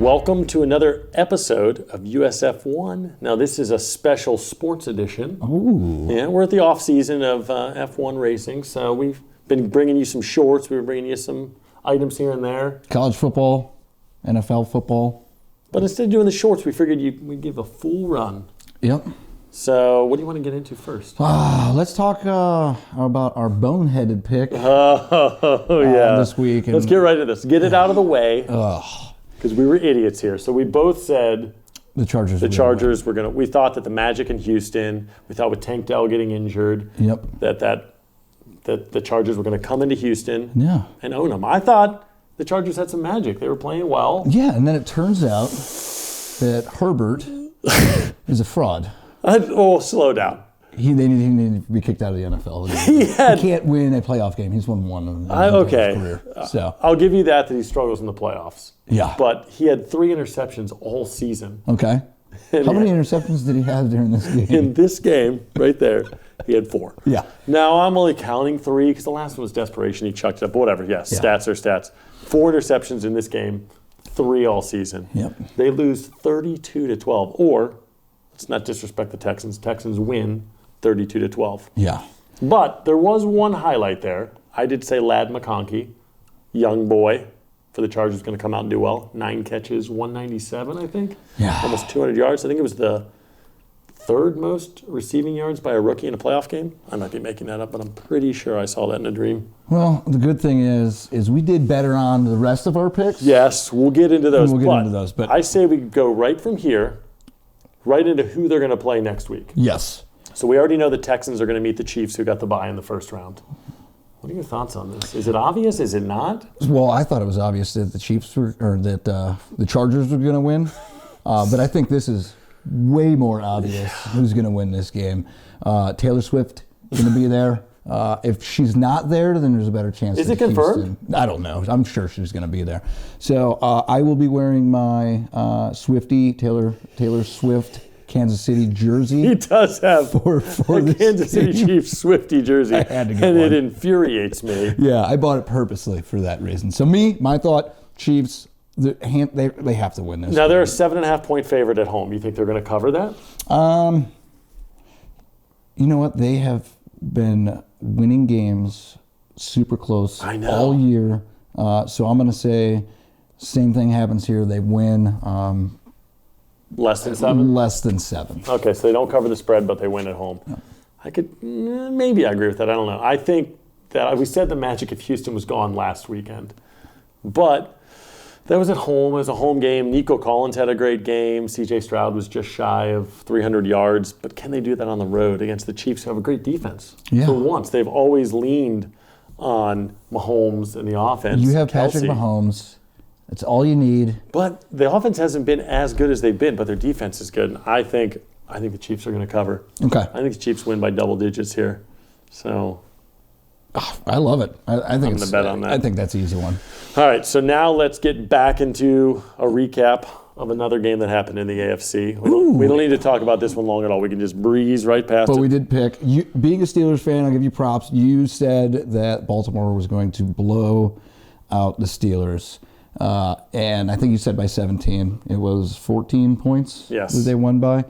Welcome to another episode of USF1. Now, this is a special sports edition. Ooh. Yeah, we're at the off season of F1 racing, so we've been bringing you some shorts. We're bringing you some items here and there. College football, NFL football. But instead of doing the shorts, we figured we'd give a full run. Yep. So, what do you want to get into first? Let's talk about our boneheaded pick this week. Let's get right into this. Get it out of the way. Ugh. Because we were idiots here. So we both said the Chargers were going to. We thought that the Magic in Houston, we thought with Tank Dell getting injured, that the Chargers were going to come into Houston and own them. I thought the Chargers had some magic. They were playing well. Yeah, and then it turns out that Herbert is a fraud. Slow down. They need to be kicked out of the NFL. He can't win a playoff game. He's won one in his career. So I'll give you that he struggles in the playoffs. Yeah. But he had 3 interceptions all season. Okay. How many interceptions did he have during this game? In this game, right there, he had 4. Yeah. Now, I'm only counting 3 because the last one was desperation. He chucked it up. But whatever, stats are stats. 4 interceptions in this game, 3 all season. Yep. They lose 32-12. Or, let's not disrespect the Texans. Texans win 32-12. Yeah. But there was one highlight there. I did say Ladd McConkey, young boy for the Chargers, going to come out and do well. 9 catches, 197, I think. Yeah. Almost 200 yards. I think it was the 3rd most receiving yards by a rookie in a playoff game. I might be making that up, but I'm pretty sure I saw that in a dream. Well, the good thing is we did better on the rest of our picks. Yes, we'll get into those. But I say we go right from here, right into who they're going to play next week. Yes. So we already know the Texans are going to meet the Chiefs, who got the bye in the first round. What are your thoughts on this? Is it obvious? Is it not? Well, I thought it was obvious that the the Chargers were going to win, but I think this is way more obvious who's going to win this game. Taylor Swift going to be there. If she's not there, then there's a better chance. Is it confirmed? I don't know. I'm sure she's going to be there. So I will be wearing my Swiftie Taylor Swift Kansas City jersey. He does have for the Kansas City Chiefs Swiftie jersey, I had to get and one. It infuriates me. Yeah, I bought it purposely for that reason. So my thought, Chiefs, they have to win this. Now they're a 7.5-point favorite at home. You think they're going to cover that? You know what? They have been winning games super close all year. So I'm going to say same thing happens here. They win. Less than 7? Less than 7. Okay, so they don't cover the spread, but they win at home. Yeah. I could, maybe I agree with that. I don't know. I think that we said the magic if Houston was gone last weekend. But that was at home. It was a home game. Nico Collins had a great game. C.J. Stroud was just shy of 300 yards. But can they do that on the road against the Chiefs, who have a great defense? Yeah. For once, they've always leaned on Mahomes and the offense. You have Kelsey. Patrick Mahomes. That's all you need. But the offense hasn't been as good as they've been, but their defense is good. And I think the Chiefs are going to cover. Okay. I think the Chiefs win by double digits here. So I love it. I think I'm going to bet on that. I think that's an easy one. All right, so now let's get back into a recap of another game that happened in the AFC. We don't need to talk about this one long at all. We can just breeze right past it. But we did pick. Being a Steelers fan, I'll give you props. You said that Baltimore was going to blow out the Steelers. And I think you said by 17. It was 14 points that they won by.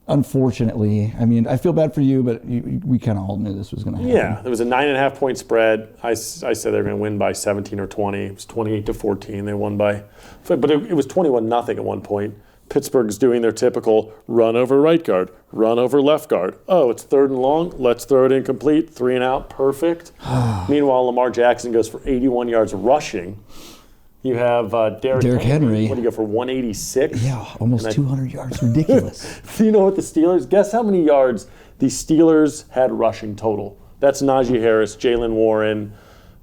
Unfortunately, I mean, I feel bad for you, but we kind of all knew this was going to happen. Yeah, there was a 9.5-point spread. I said they were going to win by 17 or 20. It was 28-14. They won by, but it was 21-0 at one point. Pittsburgh's doing their typical run over right guard, run over left guard. Oh, it's 3rd and long. Let's throw it incomplete. 3 and out. Perfect. Meanwhile, Lamar Jackson goes for 81 yards rushing. You have Derrick Henry. What do you go for, 186? Yeah, almost 200 yards. Ridiculous. You know what the Steelers, guess how many yards the Steelers had rushing total? That's Najee Harris, Jalen Warren,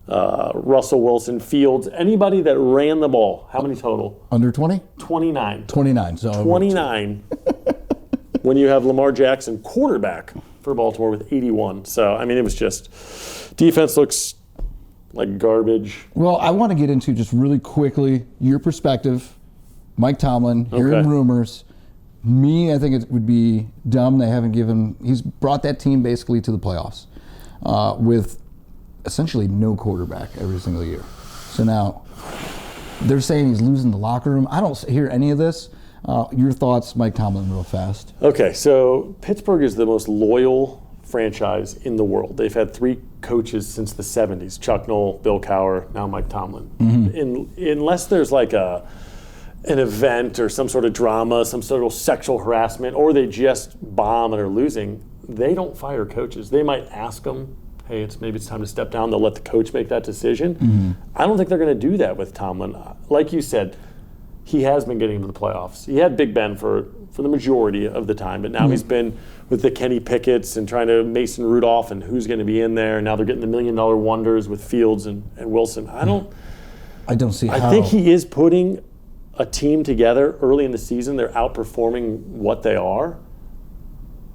Russell Wilson, Fields, anybody that ran the ball. How many total? Under 20? 29. 29. So 29 when you have Lamar Jackson, quarterback for Baltimore, with 81. So, I mean, it was just, defense looks like garbage. Well, I want to get into just really quickly your perspective. Mike Tomlin, hearing rumors. Me, I think it would be dumb. He's brought that team basically to the playoffs with essentially no quarterback every single year. So now, They're saying he's losing the locker room. I don't hear any of this. Your thoughts, Mike Tomlin, real fast. Okay, so Pittsburgh is the most loyal franchise in the world. They've had 3 coaches since the 70s, Chuck Noll, Bill Cowher, now Mike Tomlin. Unless there's like an event or some sort of drama, some sort of sexual harassment, or they just bomb and are losing, they don't fire coaches. They might ask them, hey, maybe it's time to step down. They'll let the coach make that decision. I don't think they're going to do that with Tomlin. Like you said, he has been getting into the playoffs. He had Big Ben for the majority of the time, but now he's been with the Kenny Pickett's and trying to Mason Rudolph and who's going to be in there. Now they're getting the $1 million wonders with Fields and Wilson. I don't see how. I think he is putting a team together early in the season. They're outperforming what they are.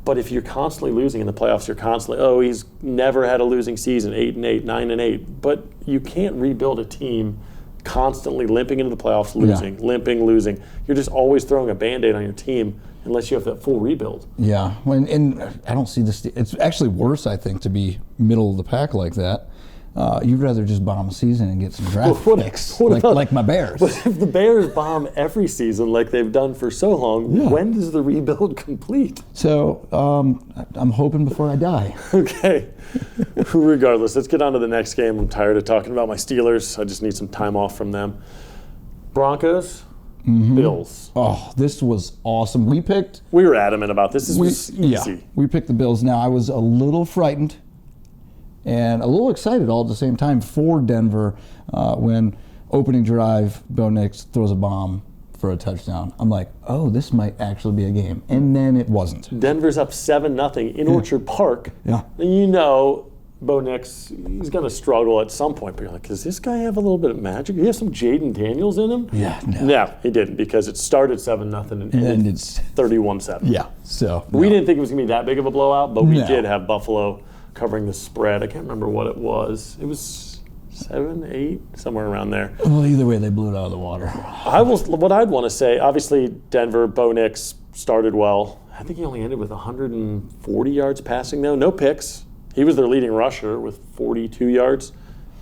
But if you're constantly losing in the playoffs, you're constantly, he's never had a losing season, 8-8, 9-8. But you can't rebuild a team constantly limping into the playoffs, losing, limping, losing. You're just always throwing a Band-Aid on your team unless you have that full rebuild. Yeah, and I don't see this. It's actually worse, I think, to be middle of the pack like that. You'd rather just bomb a season and get some draft picks, like my Bears. But if the Bears bomb every season like they've done for so long, when does the rebuild complete? So I'm hoping before I die. Okay. Regardless, let's get on to the next game. I'm tired of talking about my Steelers. I just need some time off from them. Broncos, Bills. Oh, this was awesome. We were adamant about this. This was easy. Yeah, we picked the Bills. Now, I was a little frightened and a little excited all at the same time for Denver when opening drive, Bo Nix throws a bomb for a touchdown. I'm like, oh, this might actually be a game. And then it wasn't. Denver's up 7-0 in Orchard Park. Yeah. And you know Bo Nix, he's going to struggle at some point. But you're like, does this guy have a little bit of magic? Does he have some Jaden Daniels in him? Yeah, no. No, he didn't, because it started 7-0 and ended 31-7. Yeah, so. We didn't think it was going to be that big of a blowout, but we did have Buffalo covering the spread. I can't remember what it was. It was 7, 8, somewhere around there. Well, either way, they blew it out of the water. What I'd want to say, obviously, Denver, Bo Nix started well. I think he only ended with 140 yards passing, though. No picks. He was their leading rusher with 42 yards.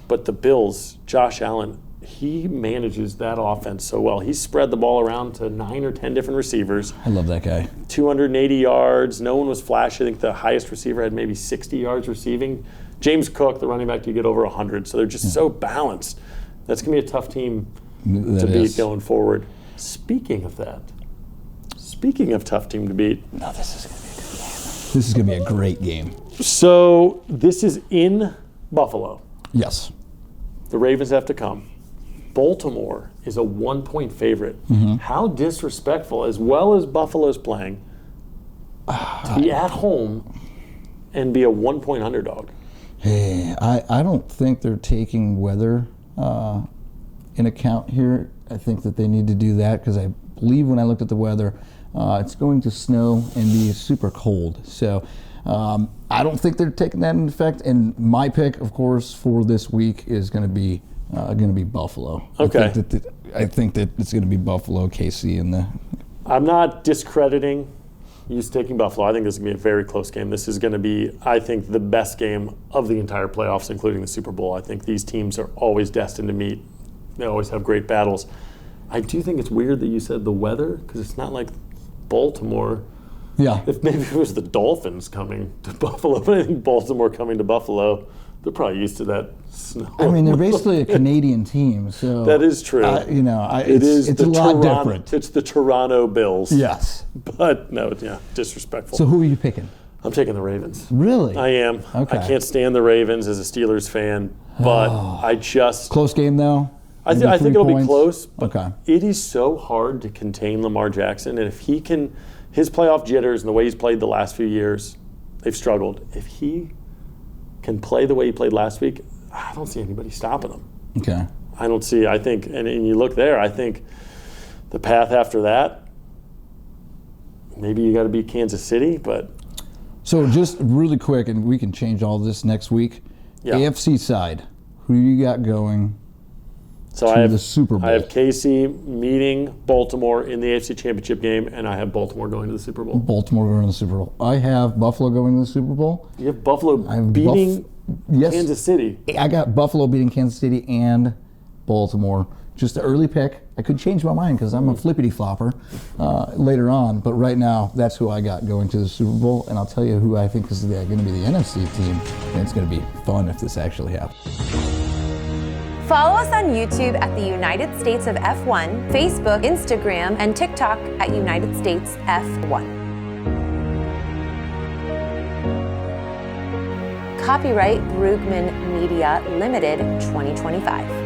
But the Bills, Josh Allen, he manages that offense so well. He spread the ball around to 9 or 10 different receivers. I love that guy. 280 yards. No one was flashy. I think the highest receiver had maybe 60 yards receiving. James Cook, the running back, to get over 100. So they're just so balanced. That's going to be a tough team to beat going forward. Speaking of tough team to beat. No, this is going to be a good game. This is going to be a great game. So this is in Buffalo. Yes. The Ravens have to come. Baltimore is a 1-point favorite. How disrespectful, as well as Buffalo's playing, to be at home and be a 1-point underdog. Hey, I don't think they're taking weather in account here. I think that they need to do that because I believe when I looked at the weather, it's going to snow and be super cold. So I don't think they're taking that into effect. And my pick, of course, for this week is going to be Buffalo. Okay. I think that it's going to be Buffalo, KC, and the. I'm not discrediting you taking Buffalo. I think this is going to be a very close game. This is going to be, I think, the best game of the entire playoffs, including the Super Bowl. I think these teams are always destined to meet. They always have great battles. I do think it's weird that you said the weather, because it's not like Baltimore. Yeah. If maybe it was the Dolphins coming to Buffalo, but I think Baltimore coming to Buffalo, they're probably used to that snow. I mean, they're basically a Canadian team, so that is true. It's a lot different. It's the Toronto Bills. Yes, but no, disrespectful. So who are you picking? I'm taking the Ravens. Really? I am. Okay. I can't stand the Ravens as a Steelers fan, but I just close game though. I think it'll be close. But okay. It is so hard to contain Lamar Jackson, and if he can, his playoff jitters and the way he's played the last few years, they've struggled. If he can play the way he played last week, I don't see anybody stopping him. Okay. I think, and you look there, I think the path after that, maybe you got to beat Kansas City, but. So just really quick, and we can change all this next week. Yeah. AFC side, who you got going to the Super Bowl? I have KC meeting Baltimore in the AFC Championship game, and I have Baltimore going to the Super Bowl. Baltimore going to the Super Bowl. I have Buffalo going to the Super Bowl. You have Buffalo beating Kansas City. I got Buffalo beating Kansas City and Baltimore just an early pick. I could change my mind because I'm a flippity flopper later on, but right now that's who I got going to the Super Bowl, and I'll tell you who I think is going to be the NFC team, and it's going to be fun if this actually happens. Follow us on YouTube at the United States of F1, Facebook, Instagram, and TikTok at United States F1. Copyright Brugman Media Limited 2025.